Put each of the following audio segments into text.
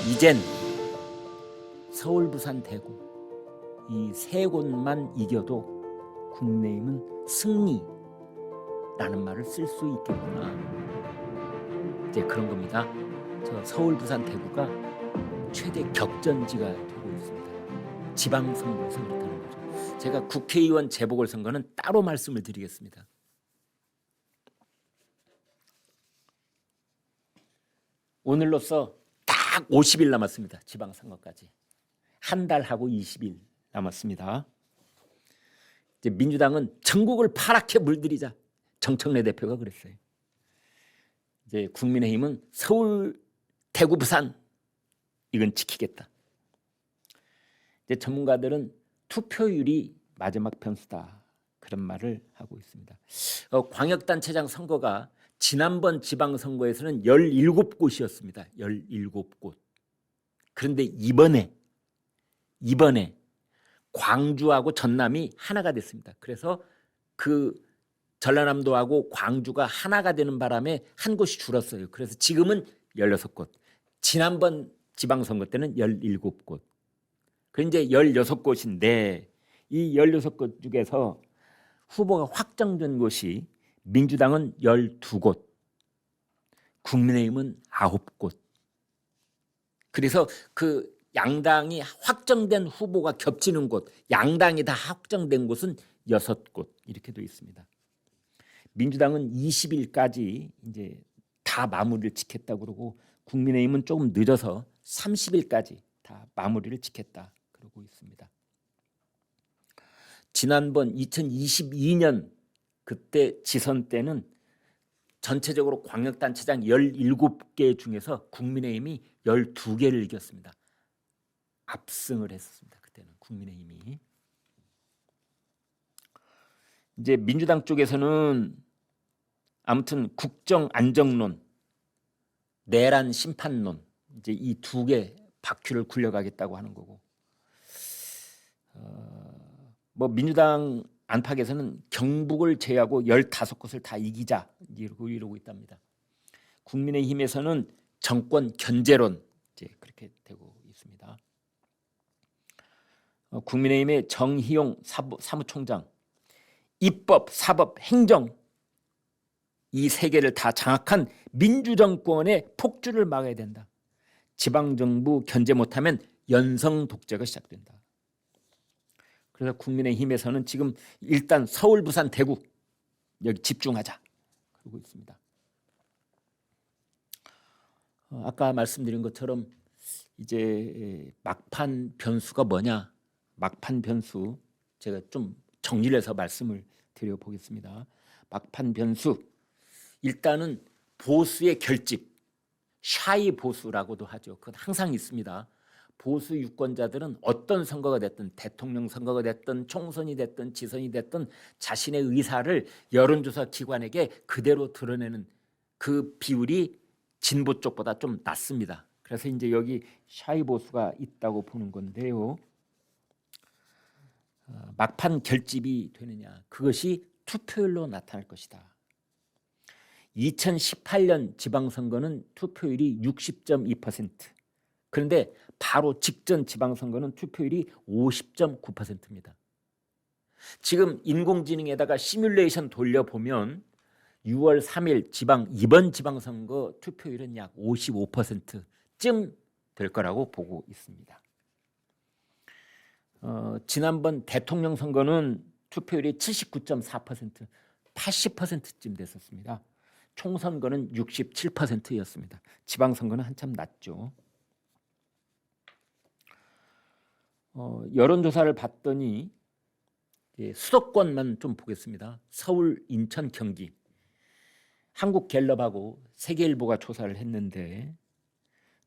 이젠 서울, 부산, 대구 이 세 곳만 이겨도 국민의힘은 승리라는 말을 쓸 수 있겠구나. 이제 그런 겁니다. 저 서울, 부산, 대구가 최대 격전지가 되고 있습니다. 지방선거에서 그렇다는 거죠. 제가 국회의원 재보궐선거는 따로 말씀을 드리겠습니다. 오늘로써 딱 50일 남았습니다. 지방선거까지. 한 달하고 20일 남았습니다. 이제 민주당은 전국을 파랗게 물들이자. 정청래 대표가 그랬어요. 이제 국민의힘은 서울, 대구, 부산 이건 지키겠다. 이제 전문가들은 투표율이 마지막 변수다. 그런 말을 하고 있습니다. 광역단체장 선거가 지난번 지방선거에서는 17곳이었습니다. 17곳. 그런데 이번에 광주하고 전남이 하나가 됐습니다. 그래서 그 전라남도하고 광주가 하나가 되는 바람에 한 곳이 줄었어요. 그래서 지금은 16곳. 지난번 지방선거 때는 17곳. 그 이제 16곳인데 이 16곳 중에서 후보가 확정된 곳이 민주당은 12곳, 국민의힘은 9곳. 그래서 그 양당이 확정된 후보가 겹치는 곳, 양당이 다 확정된 곳은 6곳 이렇게 되어 있습니다. 민주당은 20일까지 이제 다 마무리를 짓겠다고 그러고 국민의힘은 조금 늦어서 30일까지 다 마무리를 짓겠다 그러고 있습니다. 지난번 2022년 그때 지선 때는 전체적으로 광역단체장 17개 중에서 국민의힘이 12개를 이겼습니다. 압승을 했습니다. 그때는 국민의힘이. 이제 민주당 쪽에서는 아무튼 국정 안정론, 내란 심판론 이제 이 두 개 바퀴를 굴려가겠다고 하는 거고, 뭐 민주당 안팎에서는 경북을 제외하고 15곳을 다 이기자 이러고 있답니다. 국민의힘에서는 정권 견제론 이제 그렇게 되고 있습니다. 국민의힘의 정희용 사무총장, 입법, 사법, 행정 이 세 개를 다 장악한 민주정권의 폭주를 막아야 된다. 지방정부 견제 못하면 연성 독재가 시작된다. 그래서 국민의힘에서는 지금 일단 서울, 부산, 대구 여기 집중하자 그러고 있습니다. 아까 말씀드린 것처럼 이제 막판 변수가 뭐냐? 막판 변수 제가 좀 정리를 해서 말씀을 드려보겠습니다. 막판 변수 일단은 보수의 결집, 샤이 보수라고도 하죠. 그건 항상 있습니다. 보수 유권자들은 어떤 선거가 됐든 대통령 선거가 됐든 총선이 됐든 지선이 됐든 자신의 의사를 여론조사 기관에게 그대로 드러내는 그 비율이 진보 쪽보다 좀 낮습니다. 그래서 이제 여기 샤이 보수가 있다고 보는 건데요. 막판 결집이 되느냐? 그것이 투표율로 나타날 것이다. 2018년 지방선거는 투표율이 60.2%. 그런데 바로 직전 지방선거는 투표율이 50.9%입니다. 지금 인공지능에다가 시뮬레이션 돌려보면 6월 3일 이번 지방선거 투표율은 약 55%쯤 될 거라고 보고 있습니다. 지난번 대통령 선거는 투표율이 79.4%, 80%쯤 됐었습니다. 총선거는 67%였습니다. 지방선거는 한참 낮죠. 여론조사를 봤더니 수도권만 좀 보겠습니다. 서울, 인천, 경기. 한국갤럽하고 세계일보가 조사를 했는데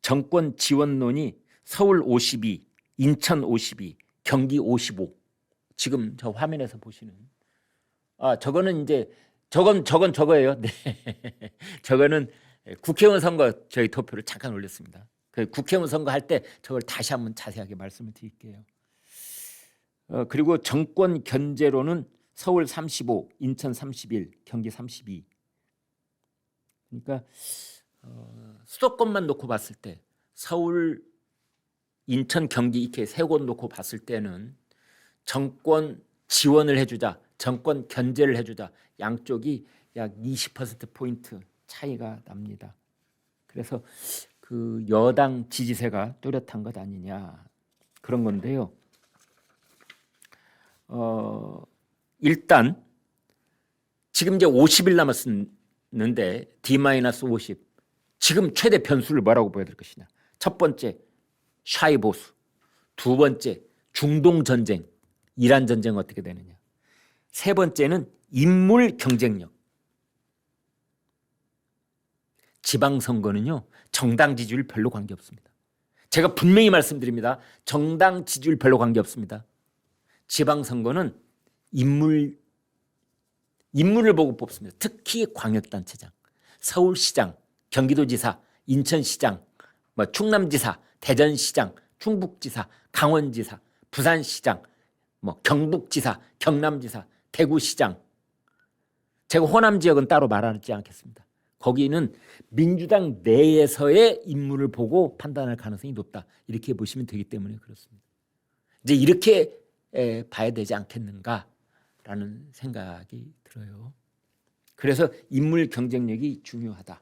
정권 지원론이 서울 52, 인천 52, 경기 55. 지금 저 화면에서 보시는 저거는 이제 저건 저거예요. 네. 저거는 국회의원 선거 저희 투표를 잠깐 올렸습니다. 그 국회의원 선거 할 때 저걸 다시 한번 자세하게 말씀을 드릴게요. 그리고 정권 견제로는 서울 35, 인천 31, 경기 32. 그러니까 수도권만 놓고 봤을 때 서울, 인천, 경기 이렇게 세 곳 놓고 봤을 때는 정권 지원을 해주자, 정권 견제를 해주자 양쪽이 약 20%포인트 차이가 납니다. 그래서 그 여당 지지세가 뚜렷한 것 아니냐 그런 건데요. 일단 지금 이제 50일 남았는데 D-50 지금 최대 변수를 뭐라고 보여야 될 것이냐. 첫 번째 샤이 보수, 두 번째 중동 전쟁, 이란 전쟁 어떻게 되느냐. 세 번째는 인물 경쟁력. 지방선거는요 정당 지지율 별로 관계없습니다. 제가 분명히 말씀드립니다. 정당 지지율 별로 관계없습니다. 지방선거는 인물을 보고 뽑습니다. 특히 광역단체장, 서울시장, 경기도지사, 인천시장, 충남지사, 대전시장, 충북지사, 강원지사, 부산시장, 경북지사, 경남지사, 대구시장. 제가 호남 지역은 따로 말하지 않겠습니다. 거기는 민주당 내에서의 인물을 보고 판단할 가능성이 높다. 이렇게 보시면 되기 때문에 그렇습니다. 이제 이렇게 봐야 되지 않겠는가라는 생각이 들어요. 그래서 인물 경쟁력이 중요하다.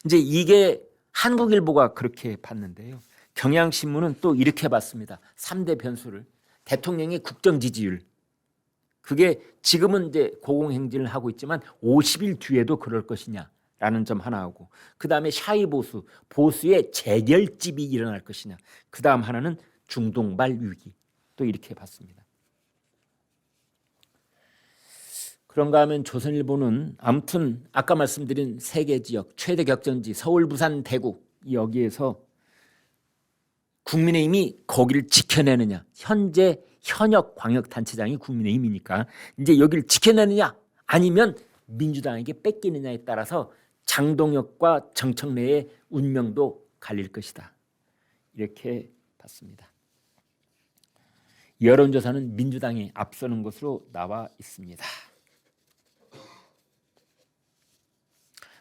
이제 이게 한국일보가 그렇게 봤는데요. 경향신문은 또 이렇게 봤습니다. 3대 변수를. 대통령의 국정 지지율. 그게 지금은 이제 고공행진을 하고 있지만 50일 뒤에도 그럴 것이냐라는 점 하나 하고, 그 다음에 샤이 보수, 보수의 재결집이 일어날 것이냐. 그 다음 하나는 중동발 위기. 또 이렇게 봤습니다. 그런가 하면 조선일보는 아무튼 아까 말씀드린 세 개 지역 최대 격전지 서울, 부산, 대구 여기에서 국민의힘이 거기를 지켜내느냐. 현재 현역 광역단체장이 국민의힘이니까 이제 여기를 지켜내느냐 아니면 민주당에게 뺏기느냐에 따라서 장동혁과 정청래의 운명도 갈릴 것이다. 이렇게 봤습니다. 여론조사는 민주당이 앞서는 것으로 나와 있습니다.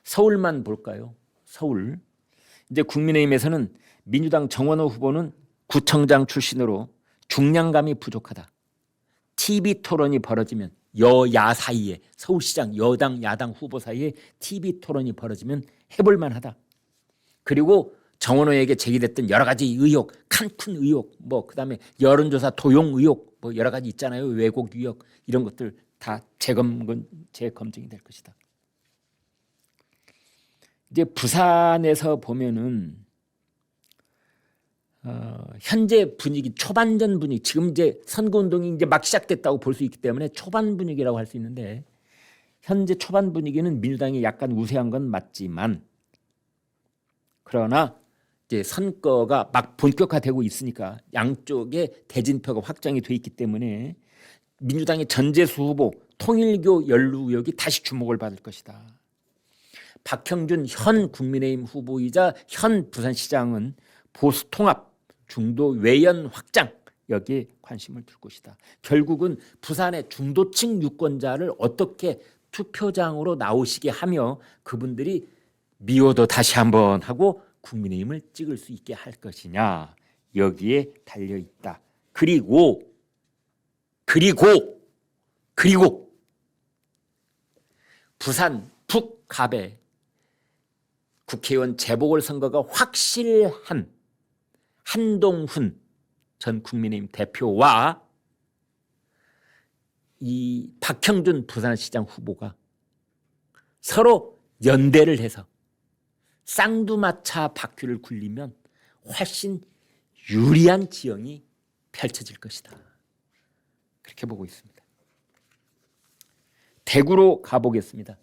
서울만 볼까요? 서울. 이제 국민의힘에서는 민주당 정원호 후보는 구청장 출신으로 중량감이 부족하다. TV 토론이 벌어지면 여야 사이에 서울시장 여당 야당 후보 사이에 TV 토론이 벌어지면 해볼 만하다. 그리고 정원호에게 제기됐던 여러 가지 의혹, 칸쿤 의혹, 그다음에 여론조사 도용 의혹, 여러 가지 있잖아요. 왜곡 의혹 이런 것들 다 재검증이 될 것이다. 이제 부산에서 보면은 현재 분위기, 초반전 분위기, 지금 이제 선거운동이 이제 막 시작됐다고 볼 수 있기 때문에 초반 분위기라고 할 수 있는데, 현재 초반 분위기는 민주당이 약간 우세한 건 맞지만, 그러나 이제 선거가 막 본격화되고 있으니까 양쪽에 대진표가 확정이 돼 있기 때문에 민주당의 전재수 후보 통일교 연루 의혹이 다시 주목을 받을 것이다. 박형준 현 국민의힘 후보이자 현 부산시장은 보수 통합, 중도 외연 확장 여기에 관심을 둘 것이다. 결국은 부산의 중도층 유권자를 어떻게 투표장으로 나오시게 하며 그분들이 미워도 다시 한번 하고 국민의힘을 찍을 수 있게 할 것이냐 여기에 달려 있다. 그리고 부산 북갑에 국회의원 재보궐선거가 확실한 한동훈 전 국민의힘 대표와 이 박형준 부산시장 후보가 서로 연대를 해서 쌍두마차 바퀴를 굴리면 훨씬 유리한 지형이 펼쳐질 것이다. 그렇게 보고 있습니다. 대구로 가보겠습니다.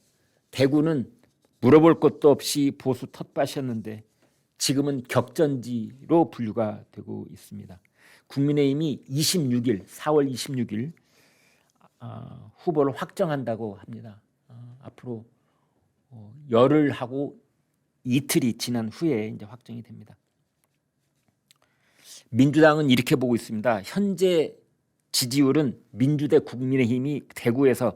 대구는 물어볼 것도 없이 보수 텃밭이었는데 지금은 격전지로 분류가 되고 있습니다. 국민의힘이 4월 26일 후보를 확정한다고 합니다. 앞으로 열흘 하고 이틀이 지난 후에 이제 확정이 됩니다. 민주당은 이렇게 보고 있습니다. 현재 지지율은 민주 대 국민의힘이 대구에서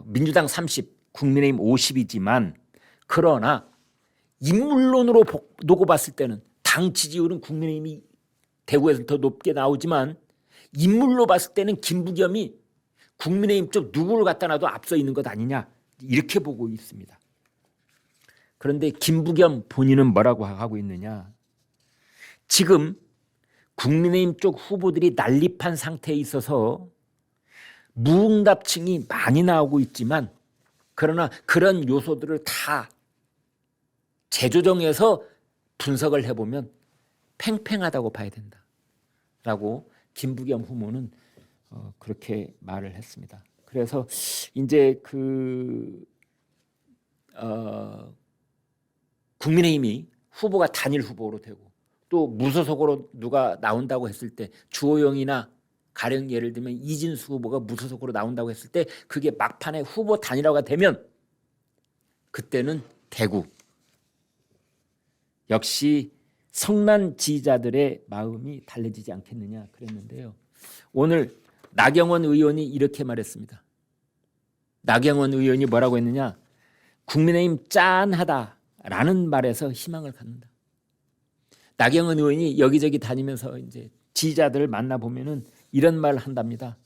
민주당 30, 국민의힘 50이지만 그러나 인물론으로 놓고 봤을 때는 당 지지율은 국민의힘이 대구에서는 더 높게 나오지만 인물로 봤을 때는 김부겸이 국민의힘 쪽 누구를 갖다 놔도 앞서 있는 것 아니냐 이렇게 보고 있습니다. 그런데 김부겸 본인은 뭐라고 하고 있느냐. 지금 국민의힘 쪽 후보들이 난립한 상태에 있어서 무응답층이 많이 나오고 있지만 그러나 그런 요소들을 다 재조정해서 분석을 해보면 팽팽하다고 봐야 된다라고 김부겸 후보는 그렇게 말을 했습니다. 그래서 이제 국민의힘이 후보가 단일 후보로 되고 또 무소속으로 누가 나온다고 했을 때 주호영이나 가령 예를 들면 이진수 후보가 무소속으로 나온다고 했을 때 그게 막판에 후보 단일화가 되면 그때는 대구 역시 성난 지지자들의 마음이 달래지지 않겠느냐 그랬는데요. 오늘 나경원 의원이 이렇게 말했습니다. 나경원 의원이 뭐라고 했느냐. 국민의힘 짠하다라는 말에서 희망을 갖는다. 나경원 의원이 여기저기 다니면서 이제 지지자들을 만나보면은 이런 말을 한답니다.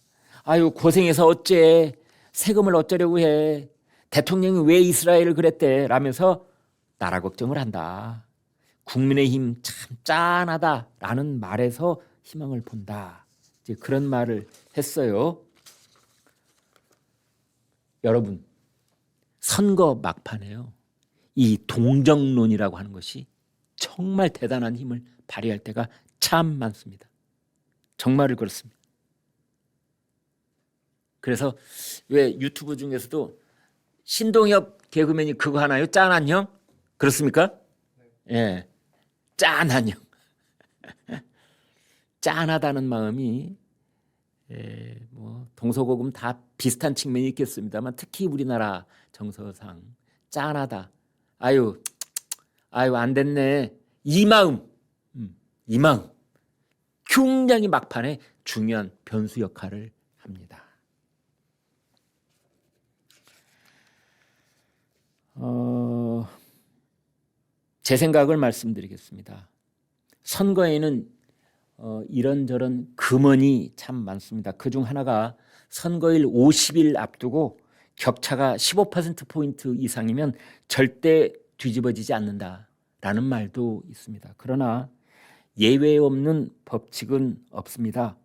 아유 고생해서 어째 세금을 어쩌려고 해. 대통령이 왜 이스라엘을 그랬대 라면서 나라 걱정을 한다. 국민의힘 참 짠하다라는 말에서 희망을 본다. 이제 그런 말을 했어요. 여러분 선거 막판에요. 이 동정론이라고 하는 것이 정말 대단한 힘을 발휘할 때가 참 많습니다. 정말을 그렇습니다. 그래서 왜 유튜브 중에서도 신동엽 개그맨이 그거 하나요? 짠한 형? 그렇습니까? 예, 짠한 형. 짠하다는 마음이 뭐 동서고금 다 비슷한 측면이 있겠습니다만 특히 우리나라 정서상 짠하다. 아유 안 됐네. 이 마음 굉장히 막판에 중요한 변수 역할을 합니다. 제 생각을 말씀드리겠습니다. 선거에는 이런저런 금언이 참 많습니다. 그중 하나가 선거일 50일 앞두고 격차가 15%포인트 이상이면 절대 뒤집어지지 않는다라는 말도 있습니다. 그러나 예외 없는 법칙은 없습니다.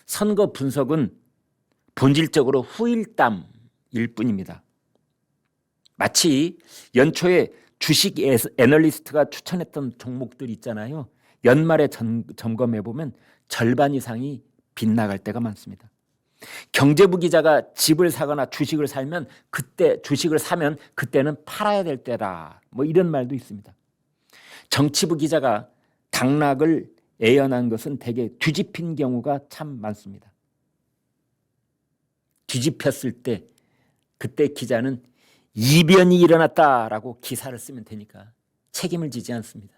선거 분석은 본질적으로 후일담일 뿐입니다. 마치 연초에 주식 애널리스트가 추천했던 종목들 있잖아요. 연말에 점검해보면 절반 이상이 빗나갈 때가 많습니다. 경제부 기자가 집을 사거나 주식을 사면 그때는 팔아야 될 때다. 뭐 이런 말도 있습니다. 정치부 기자가 당락을 예언한 것은 대개 뒤집힌 경우가 참 많습니다. 뒤집혔을 때 그때 기자는 이변이 일어났다라고 기사를 쓰면 되니까 책임을 지지 않습니다.